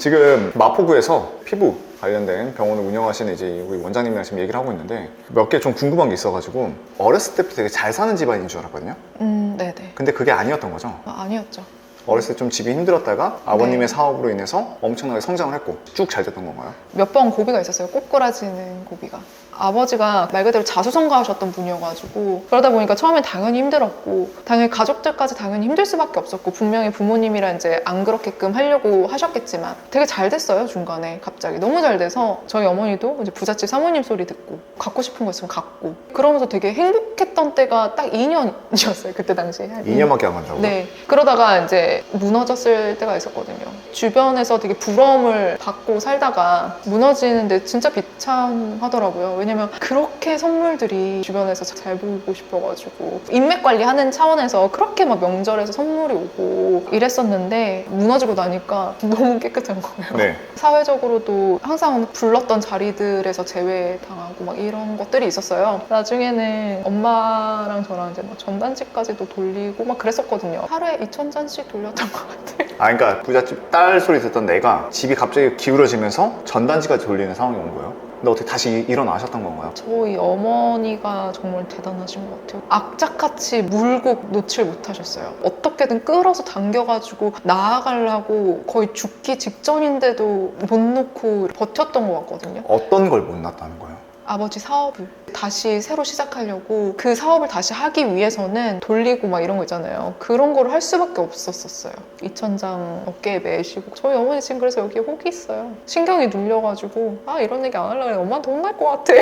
지금 마포구에서 피부 관련된 병원을 운영하시는 이제 우리 원장님이랑 지금 얘기를 하고 있는데 몇 개 좀 궁금한 게 있어가지고 어렸을 때부터 되게 잘 사는 집안인 줄 알았거든요. 네네. 근데 그게 아니었던 거죠. 아니었죠. 어렸을 때 좀 집이 힘들었다가 아버님의 네. 사업으로 인해서 엄청나게 성장을 했고 쭉 잘 됐던 건가요? 몇 번 고비가 있었어요. 꼬꾸라지는 고비가. 아버지가 말 그대로 자수성가하셨던 분이어가지고 그러다 보니까 처음엔 당연히 힘들었고 당연히 가족들까지 당연히 힘들 수밖에 없었고 분명히 부모님이랑 이제 안 그렇게끔 하려고 하셨겠지만 되게 잘 됐어요. 중간에 갑자기 너무 잘 돼서 저희 어머니도 이제 부잣집 사모님 소리 듣고 갖고 싶은 거 있으면 갖고 그러면서 되게 행복했던 때가 딱 2년이었어요. 그때 당시에 2년밖에 안 간다고요? 네. 그러다가 이제 무너졌을 때가 있었거든요. 주변에서 되게 부러움을 받고 살다가 무너지는데 진짜 비참하더라고요. 왜냐면 그렇게 선물들이 주변에서 잘 보고 싶어가지고 인맥 관리하는 차원에서 그렇게 막 명절에서 선물이 오고 이랬었는데 무너지고 나니까 너무 깨끗한 거예요. 네. 사회적으로도 항상 불렀던 자리들에서 제외당하고 막 이런 것들이 있었어요. 나중에는 엄마랑 저랑 이제 막 전단지까지도 돌리고 막 그랬었거든요. 하루에 2,000잔씩 돌렸던 것 같아요. 아 그러니까 부잣집 딸 소리 듣던 내가 집이 갑자기 기울어지면서 전단지까지 돌리는 상황이 온 거예요? 근데 어떻게 다시 일어나셨던 건가요? 저희 어머니가 정말 대단하신 것 같아요. 악착같이 물고 놓질 못하셨어요. 어떻게든 끌어서 당겨가지고 나아가려고 거의 죽기 직전인데도 못 놓고 버텼던 것 같거든요. 어떤 걸 못 났다는 거예요? 아버지 사업을 다시 새로 시작하려고 그 사업을 다시 하기 위해서는 돌리고 막 이런 거 있잖아요. 그런 걸 할 수밖에 없었어요. 2,000장 어깨에 메시고 저희 어머니 지금 그래서 여기에 혹이 있어요. 신경이 눌려가지고 아 이런 얘기 안 하려고 해. 엄마한테 혼날 것 같아.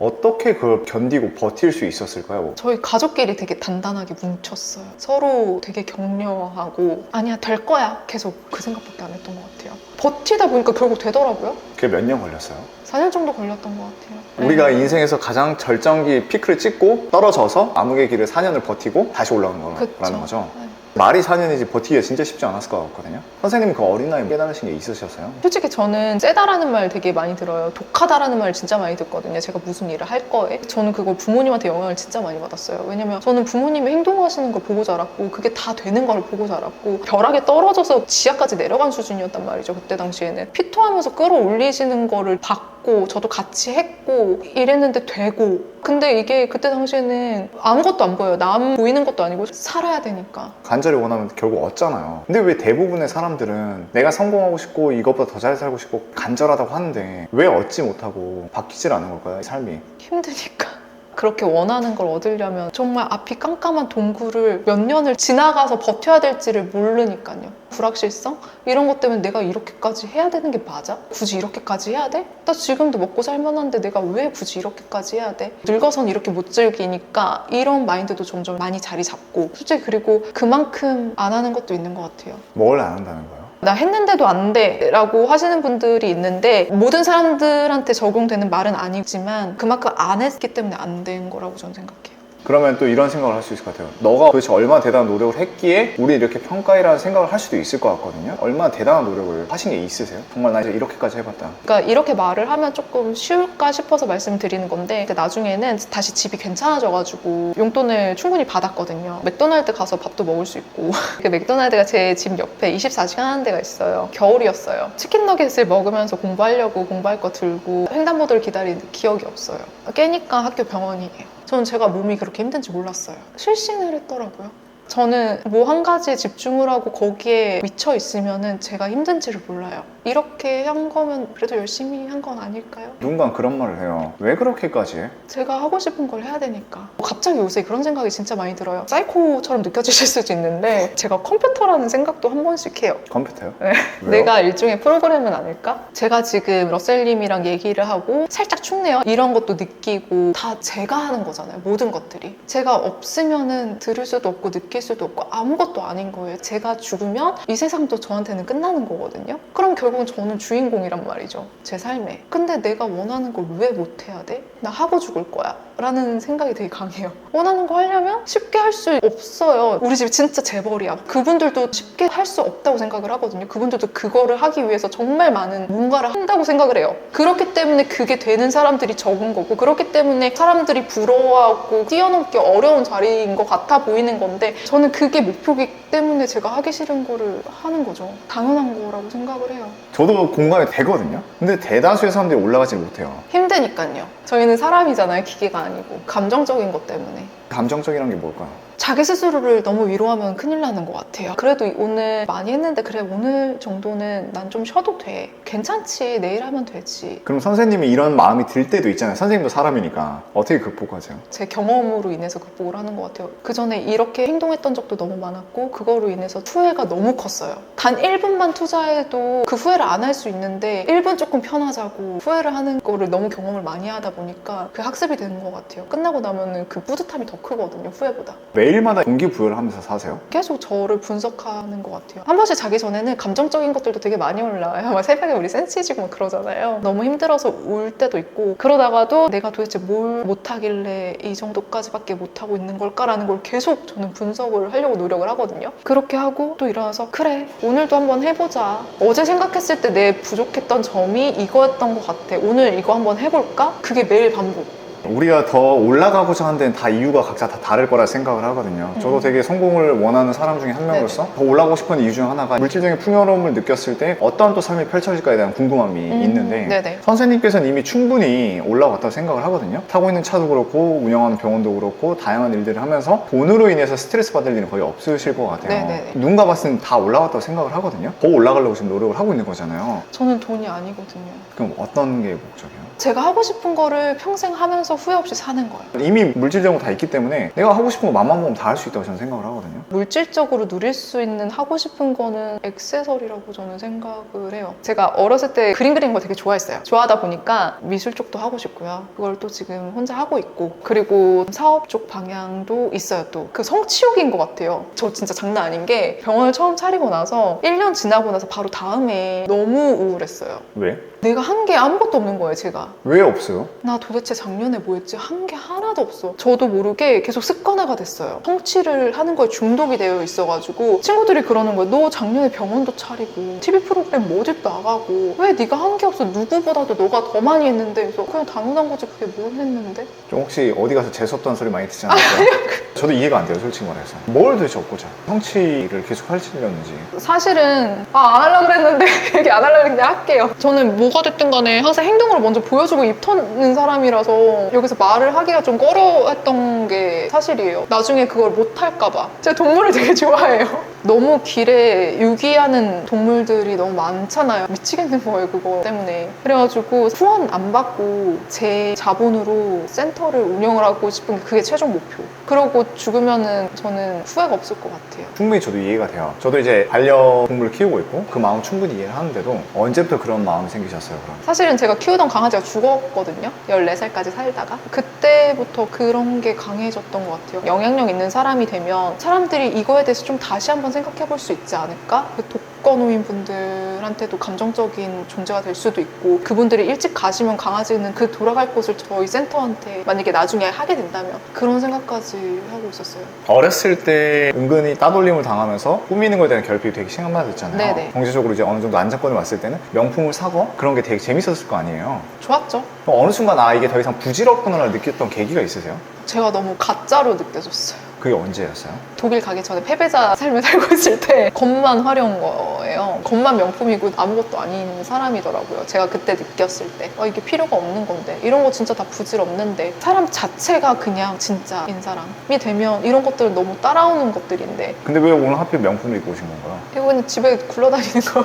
어떻게 그걸 견디고 버틸 수 있었을까요? 저희 가족끼리 되게 단단하게 뭉쳤어요. 서로 되게 격려하고 아니야 될 거야 계속 그 생각밖에 안 했던 것 같아요. 버티다 보니까 결국 되더라고요. 그게 몇 년 걸렸어요? 4년 정도 걸렸던 것 같아요. 우리가 네. 인생에서 가장 절정기 피크를 찍고 떨어져서 암흑의 길을 4년을 버티고 다시 올라오는 거라는 그쵸. 거죠. 네. 말이 4년이지 버티기가 진짜 쉽지 않았을 것 같거든요. 선생님 그 어린 나이에 깨달으신 게 있으셨어요? 솔직히 저는 세다라는 말 되게 많이 들어요. 독하다라는 말 진짜 많이 듣거든요. 제가 무슨 일을 할 거에. 저는 그걸 부모님한테 영향을 진짜 많이 받았어요. 왜냐면 저는 부모님이 행동하시는 걸 보고 자랐고 그게 다 되는 걸 보고 자랐고 벼락에 떨어져서 지하까지 내려간 수준이었단 말이죠. 그때 당시에는. 피토하면서 끌어올리시는 거를 받고 저도 같이 했고 이랬는데 되고 근데 이게 그때 당시에는 아무것도 안 보여요. 남 보이는 것도 아니고 살아야 되니까. 간절히 원하면 결국 얻잖아요. 근데 왜 대부분의 사람들은 내가 성공하고 싶고 이것보다 더 잘 살고 싶고 간절하다고 하는데 왜 얻지 못하고 바뀌질 않은 걸까요? 삶이. 힘드니까. 그렇게 원하는 걸 얻으려면 정말 앞이 깜깜한 동굴을 몇 년을 지나가서 버텨야 될지를 모르니까요. 불확실성? 이런 것 때문에 내가 이렇게까지 해야 되는 게 맞아? 굳이 이렇게까지 해야 돼? 나 지금도 먹고 살만한데 내가 왜 굳이 이렇게까지 해야 돼? 늙어선 이렇게 못 즐기니까 이런 마인드도 점점 많이 자리 잡고 솔직히 그리고 그만큼 안 하는 것도 있는 것 같아요. 뭘 안 한다는 거예요? 나 했는데도 안 돼 라고 하시는 분들이 있는데 모든 사람들한테 적용되는 말은 아니지만 그만큼 안 했기 때문에 안 된 거라고 저는 생각해요. 그러면 또 이런 생각을 할 수 있을 것 같아요. 너가 도대체 얼마나 대단한 노력을 했기에 우리 이렇게 평가해라는 생각을 할 수도 있을 것 같거든요. 얼마나 대단한 노력을 하신 게 있으세요? 정말 나 이제 이렇게까지 해봤다. 그러니까 이렇게 말을 하면 조금 쉬울까 싶어서 말씀드리는 건데 나중에는 다시 집이 괜찮아져가지고 용돈을 충분히 받았거든요. 맥도날드 가서 밥도 먹을 수 있고 그 맥도날드가 제 집 옆에 24시간 하는 데가 있어요. 겨울이었어요. 치킨 너겟을 먹으면서 공부하려고 공부할 거 들고 횡단보도를 기다리는 기억이 없어요. 깨니까 학교 병원이에요. 저는 제가 몸이 그렇게 힘든지 몰랐어요. 실신을 했더라고요. 저는 뭐 한 가지에 집중을 하고 거기에 미쳐 있으면은 제가 힘든지를 몰라요. 이렇게 한 거면 그래도 열심히 한 건 아닐까요? 누군가 그런 말을 해요. 왜 그렇게까지 해? 제가 하고 싶은 걸 해야 되니까. 갑자기 요새 그런 생각이 진짜 많이 들어요. 사이코처럼 느껴지실 수도 있는데 제가 컴퓨터라는 생각도 한 번씩 해요. 컴퓨터요? 네. 왜요? 내가 일종의 프로그램은 아닐까? 제가 지금 러셀님이랑 얘기를 하고 살짝 춥네요 이런 것도 느끼고 다 제가 하는 거잖아요. 모든 것들이. 제가 없으면은 들을 수도 없고 느낄 수도 없고 아무것도 아닌 거예요. 제가 죽으면 이 세상도 저한테는 끝나는 거거든요. 그럼 결국은 저는 주인공이란 말이죠. 제 삶에. 근데 내가 원하는 걸 왜 못해야 돼? 나 하고 죽을 거야 라는 생각이 되게 강해요. 원하는 거 하려면 쉽게 할 수 없어요. 우리 집이 진짜 재벌이야. 그분들도 쉽게 할 수 없다고 생각을 하거든요. 그분들도 그거를 하기 위해서 정말 많은 뭔가를 한다고 생각을 해요. 그렇기 때문에 그게 되는 사람들이 적은 거고 그렇기 때문에 사람들이 부러워하고 뛰어넘기 어려운 자리인 것 같아 보이는 건데 저는 그게 목표이기 때문에 제가 하기 싫은 거를 하는 거죠. 당연한 거라고 생각을 해요. 저도 공감이 되거든요. 근데 대다수의 사람들이 올라가지 못해요. 힘드니까요. 저희는 사람이잖아요. 기계가 아니고. 감정적인 것 때문에. 감정적이란 게 뭘까요? 자기 스스로를 너무 위로하면 큰일 나는 것 같아요. 그래도 오늘 많이 했는데 그래 오늘 정도는 난 좀 쉬어도 돼. 괜찮지. 내일 하면 되지. 그럼 선생님이 이런 마음이 들 때도 있잖아요. 선생님도 사람이니까. 어떻게 극복하세요? 제 경험으로 인해서 극복을 하는 것 같아요. 그 전에 이렇게 행동했던 적도 너무 많았고 그거로 인해서 후회가 너무 컸어요. 단 1분만 투자해도 그 후회를 안 할 수 있는데 1분 조금 편하자고 후회를 하는 거를 너무 경험을 많이 하다 보니까 그 학습이 되는 것 같아요. 끝나고 나면은 그 뿌듯함이 더 크거든요. 후회보다. 매일마다 동기부여를 하면서 사세요? 계속 저를 분석하는 것 같아요. 한 번씩 자기 전에는 감정적인 것들도 되게 많이 올라와요. 막 새벽에 우리 센치해지고 막 그러잖아요. 너무 힘들어서 울 때도 있고 그러다가도 내가 도대체 뭘 못하길래 이 정도까지밖에 못하고 있는 걸까라는 걸 계속 저는 분석을 하려고 노력을 하거든요. 그렇게 하고 또 일어나서 그래 오늘도 한번 해보자. 어제 생각했을 때 내 부족했던 점이 이거였던 것 같아. 오늘 이거 한번 해볼까? 그게 매일 반복. 우리가 더 올라가고자 하는 데는 다 이유가 각자 다 다를 거라 생각을 하거든요. 저도 되게 성공을 원하는 사람 중에 한 명으로서 더 올라가고 싶은 이유 중 하나가 물질적인 풍요로움을 느꼈을 때 어떠한 또 삶이 펼쳐질까에 대한 궁금함이 있는데 네네. 선생님께서는 이미 충분히 올라갔다고 생각을 하거든요. 타고 있는 차도 그렇고 운영하는 병원도 그렇고 다양한 일들을 하면서 돈으로 인해서 스트레스 받을 일은 거의 없으실 것 같아요. 네네네. 누군가 봤을 땐 다 올라갔다고 생각을 하거든요. 더 올라가려고 지금 노력을 하고 있는 거잖아요. 저는 돈이 아니거든요. 그럼 어떤 게 목적이에요? 제가 하고 싶은 거를 평생 하면서 후회 없이 사는 거예요. 이미 물질적으로 다 있기 때문에 내가 하고 싶은 거 맘만 먹으면 다 할 수 있다고 저는 생각을 하거든요. 물질적으로 누릴 수 있는 하고 싶은 거는 액세서리라고 저는 생각을 해요. 제가 어렸을 때 그림 그리는 거 되게 좋아했어요. 좋아하다 보니까 미술 쪽도 하고 싶고요. 그걸 또 지금 혼자 하고 있고 그리고 사업 쪽 방향도 있어요. 또 그 성취욕인 것 같아요. 저 진짜 장난 아닌 게 병원을 처음 차리고 나서 1년 지나고 나서 바로 다음에 너무 우울했어요. 왜? 내가 한 게 아무것도 없는 거예요, 제가. 왜 없어요? 나 도대체 작년에 뭐 했지? 한 게 하나도 없어. 저도 모르게 계속 습관화가 됐어요. 성취를 하는 거에 중독이 되어 있어가지고 친구들이 그러는 거예요. 너 작년에 병원도 차리고 TV 프로그램 뭐 어디도 나가고 왜 네가 한 게 없어? 누구보다도 너가 더 많이 했는데 그래서 그냥 당연한 거지 그게 뭘 했는데? 좀 혹시 어디 가서 재수없다는 소리 많이 듣지 않았어요? 저도 이해가 안 돼요, 솔직히 말해서. 뭘 도대체 얻고자 성취를 계속 하시려는지. 사실은 안 하려고 그랬는데 얘기 안 하려고 했는데 할게요. 저는 뭐가 됐든 간에 항상 행동으로 먼저 보여주고 입 터는 사람이라서 여기서 말을 하기가 좀 꺼려했던 게 사실이에요. 나중에 그걸 못할까 봐. 제가 동물을 되게 좋아해요. 너무 길에 유기하는 동물들이 너무 많잖아요. 미치겠는 거예요, 그거 때문에. 그래가지고 후원 안 받고 제 자본으로 센터를 운영을 하고 싶은 게 그게 최종 목표. 그러고 죽으면은 저는 후회가 없을 것 같아요. 충분히 저도 이해가 돼요. 저도 이제 반려동물을 키우고 있고 그 마음 충분히 이해를 하는데도 언제부터 그런 마음이 생기셨어요, 그럼? 사실은 제가 키우던 강아지가 죽었거든요. 14살까지 살다가. 그때부터 그런 게 강해졌던 것 같아요. 영향력 있는 사람이 되면 사람들이 이거에 대해서 좀 다시 한번 생각해 볼 수 있지 않을까? 그 독거노인 분들한테도 감정적인 존재가 될 수도 있고 그분들이 일찍 가시면 강아지는 그 돌아갈 곳을 저희 센터한테 만약에 나중에 하게 된다면 그런 생각까지 하고 있었어요. 어렸을 때 은근히 따돌림을 당하면서 꾸미는 거에 대한 결핍이 되게 심하셨잖아요. 네네. 경제적으로 이제 어느 정도 안정권을 왔을 때는 명품을 사고 그런 게 되게 재밌었을 거 아니에요. 좋았죠. 그럼 어느 순간 이게 더 이상 부질없구나를 느꼈던 계기가 있으세요? 제가 너무 가짜로 느껴졌어요. 그게 언제였어요? 독일 가기 전에 패배자 삶을 살고 있을 때 겉만 화려한 거예요. 겉만 명품이고 아무것도 아닌 사람이더라고요. 제가 그때 느꼈을 때 이게 필요가 없는 건데 이런 거 진짜 다 부질없는데 사람 자체가 그냥 진짜인 사람이 되면 이런 것들은 너무 따라오는 것들인데 근데 왜 오늘 하필 명품을 입고 오신 건가요? 이거는 집에 굴러다니는 거.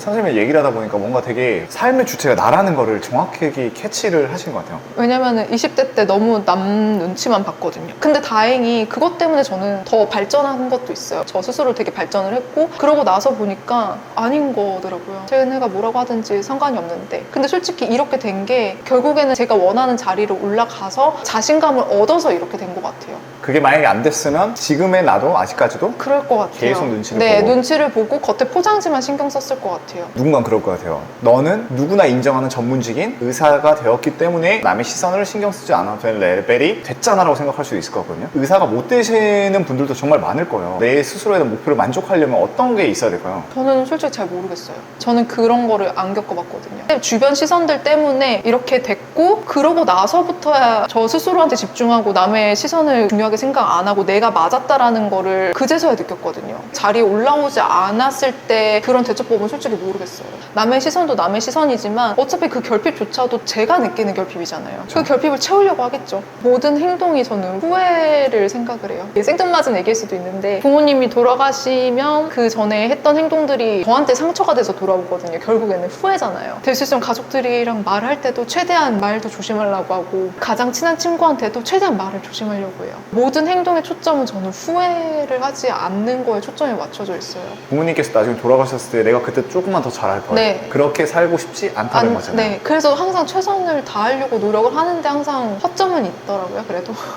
선생님이 얘기를 하다 보니까 뭔가 되게 삶의 주체가 나라는 거를 정확하게 캐치를 하신 것 같아요. 왜냐면은 20대 때 너무 남 눈치만 봤거든요. 근데 다행히 그것 때문에 저는 더 발전한 것도 있어요. 저 스스로 되게 발전을 했고 그러고 나서 보니까 아닌 거더라고요. 쟤네가 뭐라고 하든지 상관이 없는데 근데 솔직히 이렇게 된 게 결국에는 제가 원하는 자리로 올라가서 자신감을 얻어서 이렇게 된 것 같아요. 그게 만약에 안 됐으면 지금의 나도 아직까지도 그럴 것 같아요. 계속 눈치를 네, 보고. 눈치를 보고 겉에 포장지만 신경 썼을 것 같아요. 같아요. 누군간 그럴 것 같아요. 너는 누구나 인정하는 전문직인 의사가 되었기 때문에 남의 시선을 신경 쓰지 않아도 될 레벨이 됐잖아 라고 생각할 수도 있을 것 같거든요. 의사가 못 되시는 분들도 정말 많을 거예요. 내 스스로에 대한 목표를 만족하려면 어떤 게 있어야 될까요? 저는 솔직히 잘 모르겠어요. 저는 그런 거를 안 겪어봤거든요. 주변 시선들 때문에 이렇게 됐고 그러고 나서부터야 저 스스로한테 집중하고 남의 시선을 중요하게 생각 안 하고 내가 맞았다라는 거를 그제서야 느꼈거든요. 자리에 올라오지 않았을 때 그런 대처법은 솔직히 모르겠어요. 남의 시선도 남의 시선이지만 어차피 그 결핍조차도 제가 느끼는 결핍이잖아요. 그 결핍을 채우려고 하겠죠. 모든 행동이 저는 후회를 생각을 해요. 생뚱맞은 얘기일 수도 있는데 부모님이 돌아가시면 그 전에 했던 행동들이 저한테 상처가 돼서 돌아오거든요. 결국에는 후회잖아요. 될 수 있으면 가족들이랑 말할 때도 최대한 말도 조심하려고 하고 가장 친한 친구한테도 최대한 말을 조심하려고 해요. 모든 행동의 초점은 저는 후회를 하지 않는 거에 초점이 맞춰져 있어요. 부모님께서 나중에 돌아가셨을 때 내가 그때 조금만 더 잘할 거야. 네. 그렇게 살고 싶지 않다는 거잖아요. 네. 그래서 항상 최선을 다하려고 노력을 하는데 항상 허점은 있더라고요.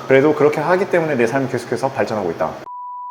그래도 그렇게 하기 때문에 내 삶이 계속해서 발전하고 있다.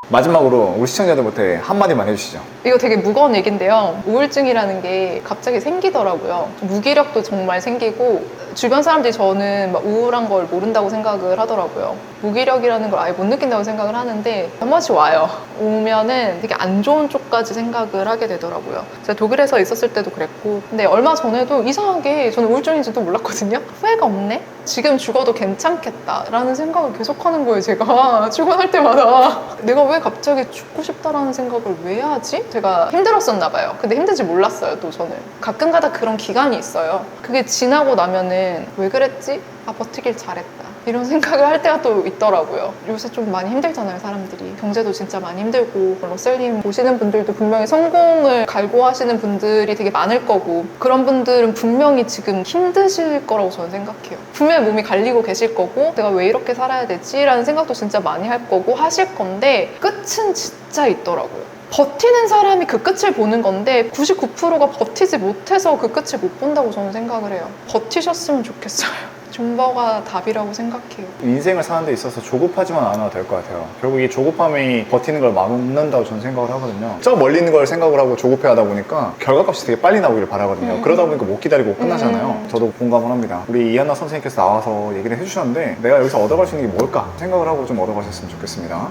마지막으로 우리 시청자들한테 한마디만 해주시죠. 이거 되게 무거운 얘기인데요. 우울증이라는 게 갑자기 생기더라고요. 무기력도 정말 생기고 주변 사람들이 저는 막 우울한 걸 모른다고 생각을 하더라고요. 무기력이라는 걸 아예 못 느낀다고 생각을 하는데 한 번씩 와요. 오면은 되게 안 좋은 쪽까지 생각을 하게 되더라고요. 제가 독일에서 있었을 때도 그랬고 근데 얼마 전에도 이상하게 저는 우울증인지도 몰랐거든요. 후회가 없네? 지금 죽어도 괜찮겠다라는 생각을 계속하는 거예요. 제가 출근할 때마다 내가 왜 갑자기 죽고 싶다라는 생각을 왜 하지? 제가 힘들었었나 봐요. 근데 힘든지 몰랐어요. 또 저는 가끔가다 그런 기간이 있어요. 그게 지나고 나면은 왜 그랬지? 아, 버티길 잘했다 이런 생각을 할 때가 또 있더라고요. 요새 좀 많이 힘들잖아요, 사람들이. 경제도 진짜 많이 힘들고 러셀님 보시는 분들도 분명히 성공을 갈구하시는 분들이 되게 많을 거고 그런 분들은 분명히 지금 힘드실 거라고 저는 생각해요. 분명히 몸이 갈리고 계실 거고 내가 왜 이렇게 살아야 되지? 라는 생각도 진짜 많이 할 거고 하실 건데 끝은 진짜 있더라고요. 버티는 사람이 그 끝을 보는 건데 99%가 버티지 못해서 그 끝을 못 본다고 저는 생각을 해요. 버티셨으면 좋겠어요. 존버가 답이라고 생각해요. 인생을 사는 데 있어서 조급하지만 않아도 될 것 같아요. 결국 이 조급함이 버티는 걸 막는다고 저는 생각을 하거든요. 저 멀리 있는 걸 생각을 하고 조급해 하다 보니까 결과값이 되게 빨리 나오기를 바라거든요. 그러다 보니까 못 기다리고 끝나잖아요. 저도 공감을 합니다. 우리 이한나 선생님께서 나와서 얘기를 해주셨는데 내가 여기서 얻어갈 수 있는 게 뭘까 생각을 하고 좀 얻어가셨으면 좋겠습니다.